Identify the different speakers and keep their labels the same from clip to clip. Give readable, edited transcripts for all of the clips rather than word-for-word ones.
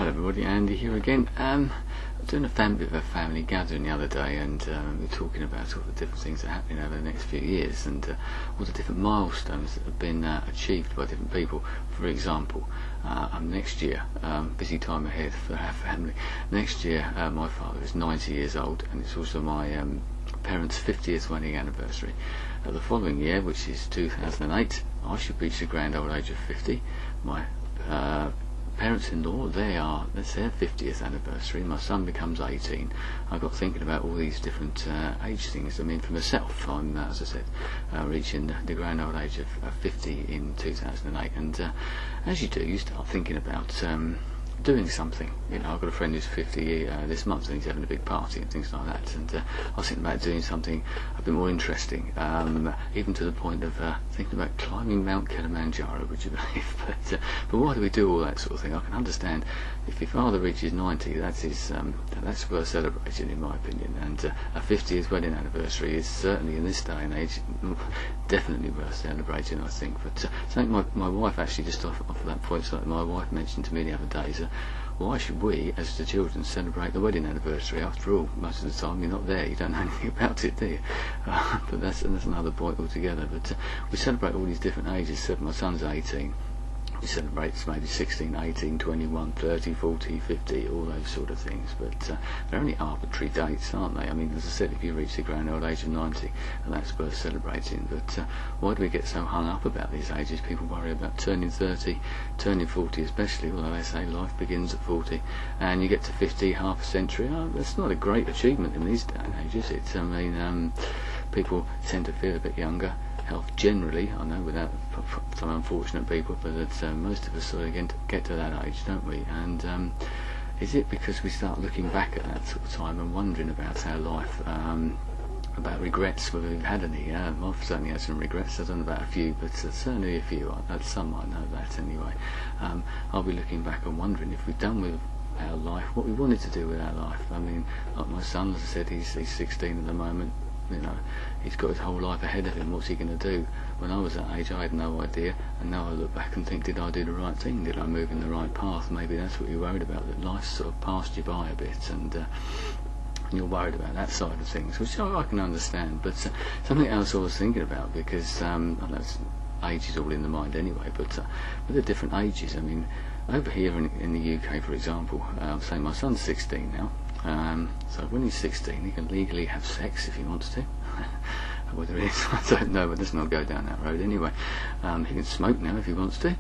Speaker 1: Hello everybody, Andy here again. Doing a bit of a family gathering the other day, and we're talking about all the different things that are happening over the next few years, and all the different milestones that have been achieved by different people. For example, next year, busy time ahead for our family. Next year, my father is 90 years old, and it's also my parents' 50th wedding anniversary. The following year, which is 2008, I should reach the grand old age of 50. My parents-in-law, that's their 50th anniversary. My son becomes 18. I got thinking about all these different age things. I mean, for myself, I'm, as I said, reaching the grand old age of 50 in 2008. And as you do, you start thinking about doing something. You know, I've got a friend who's 50 this month, and he's having a big party and things like that. And I was thinking about doing something a bit more interesting, even to the point of thinking about climbing Mount Kilimanjaro, would you believe? But why do we do all that sort of thing? I can understand if your father reaches 90, that's worth celebrating, in my opinion. And a 50th wedding anniversary is certainly, in this day and age, definitely worth celebrating, I think. But something my wife actually, just off that point, something my wife mentioned to me the other day is, why should we, as the children, celebrate the wedding anniversary? After all, most of the time you're not there, you don't know anything about it, do you? But that's another point altogether. But we celebrate all these different ages. So my son's 18. He celebrates maybe 16, 18, 21, 30, 40, 50, all those sort of things. But they're only arbitrary dates, aren't they? I mean, as I said, if you reach the grand old age of 90, and that's worth celebrating. But why do we get so hung up about these ages? People worry about turning 30, turning 40 especially, although they say life begins at 40. And you get to 50, half a century. Oh, that's not a great achievement in these day and ages, is it? I mean, people tend to feel a bit younger. Health generally, I know, without some unfortunate people, but most of us sort of get to that age, don't we? And is it because we start looking back at that sort of time and wondering about our life, about regrets, whether we've had any? I've certainly had some regrets. I don't know about a few, but certainly a few. I've had some, I know that anyway. I'll be looking back and wondering if we've done with our life what we wanted to do with our life. I mean, like my son, as I said, he's 16 at the moment. You know, he's got his whole life ahead of him. What's he going to do? When I was that age, I had no idea, and now I look back and think, did I do the right thing? Did I move in the right path? Maybe that's what you're worried about, that life sort of passed you by a bit, and you're worried about that side of things, which I can understand. But something else I was thinking about, because I know age is all in the mind anyway, but with the different ages, I mean, over here in the UK, for example, say my son's 16 now. So when he's 16, he can legally have sex if he wants to. Whether it is, I don't know, but let's not go down that road anyway. He can smoke now if he wants to.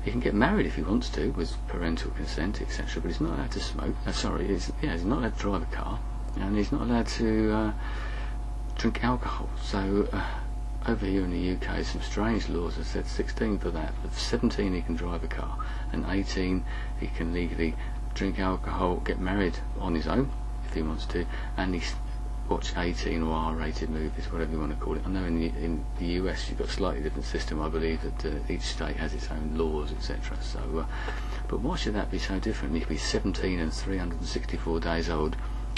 Speaker 1: He can get married if he wants to, with parental consent, etc. But he's not allowed to smoke. He's not allowed to drive a car, and he's not allowed to drink alcohol. So over here in the UK, some strange laws have said 16 for that, but 17 he can drive a car, and 18 he can legally drink alcohol, get married on his own if he wants to, and he watch 18 or R-rated movies, whatever you want to call it. I know in the US you've got a slightly different system. I believe that each state has its own laws, etc. So, but why should that be so different? You could be 17 and 364 days old,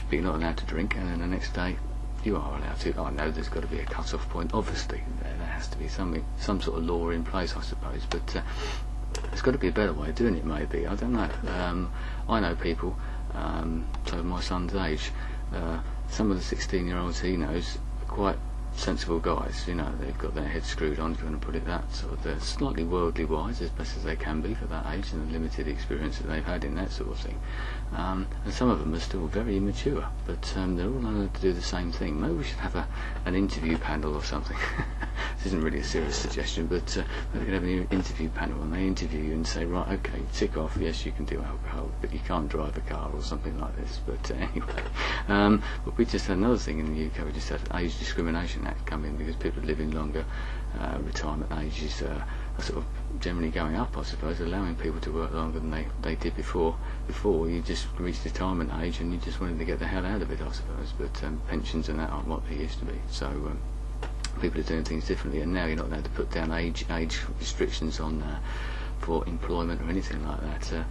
Speaker 1: but you're not allowed to drink, and then the next day you are allowed to. I know there's got to be a cut-off point. Obviously, there has to be some sort of law in place, I suppose. But there's got to be a better way of doing it, maybe. I don't know. I know people, so my son's age, some of the 16-year-olds he knows are quite sensible guys. You know, they've got their heads screwed on, if you want to put it that. So they're slightly worldly wise, as best as they can be for that age and the limited experience that they've had in that sort of thing. And some of them are still very immature, but they're all allowed to do the same thing. Maybe we should have an interview panel or something. This isn't really a serious suggestion, but we could have an interview panel, and they interview you and say, right, okay, tick off, yes, you can do alcohol, but you can't drive a car, or something like this. But anyway, but we just had another thing in the UK. We just had an Age Discrimination Act come in, because people are living longer. Retirement ages are sort of generally going up, I suppose, allowing people to work longer than they did before. Before, you just reached retirement age and you just wanted to get the hell out of it, I suppose. But pensions and that aren't what they used to be. So people are doing things differently, and now you're not allowed to put down age restrictions on for employment or anything like that.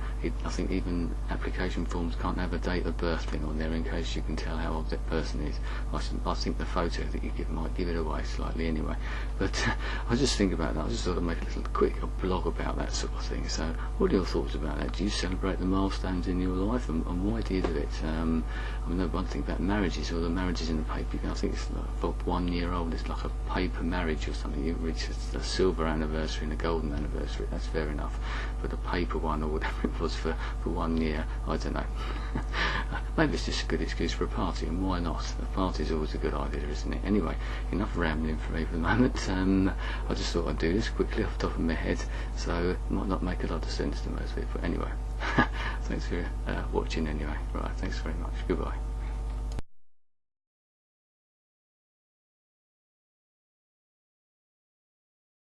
Speaker 1: I think even application forms can't have a date of birth thing on there in case you can tell how old that person is. I think the photo that you give might give it away slightly anyway. But I just think about that. I just thought I'd make a little quick blog about that sort of thing. So what are your thoughts about that? Do you celebrate the milestones in your life, and why do you do it? I mean, one thing about marriages, or the marriages in the paper, I think it's like for 1 year old, it's like a paper marriage or something. You reach a silver anniversary and a golden anniversary, that's fair enough. But a paper one, or whatever it was for 1 year, I don't know. Maybe it's just a good excuse for a party, and why not? A party's always a good idea, isn't it? Anyway, enough rambling for me for the moment. I just thought I'd do this quickly off the top of my head, so it might not make a lot of sense to most people. Anyway, thanks for watching anyway. Right, thanks very much. Goodbye.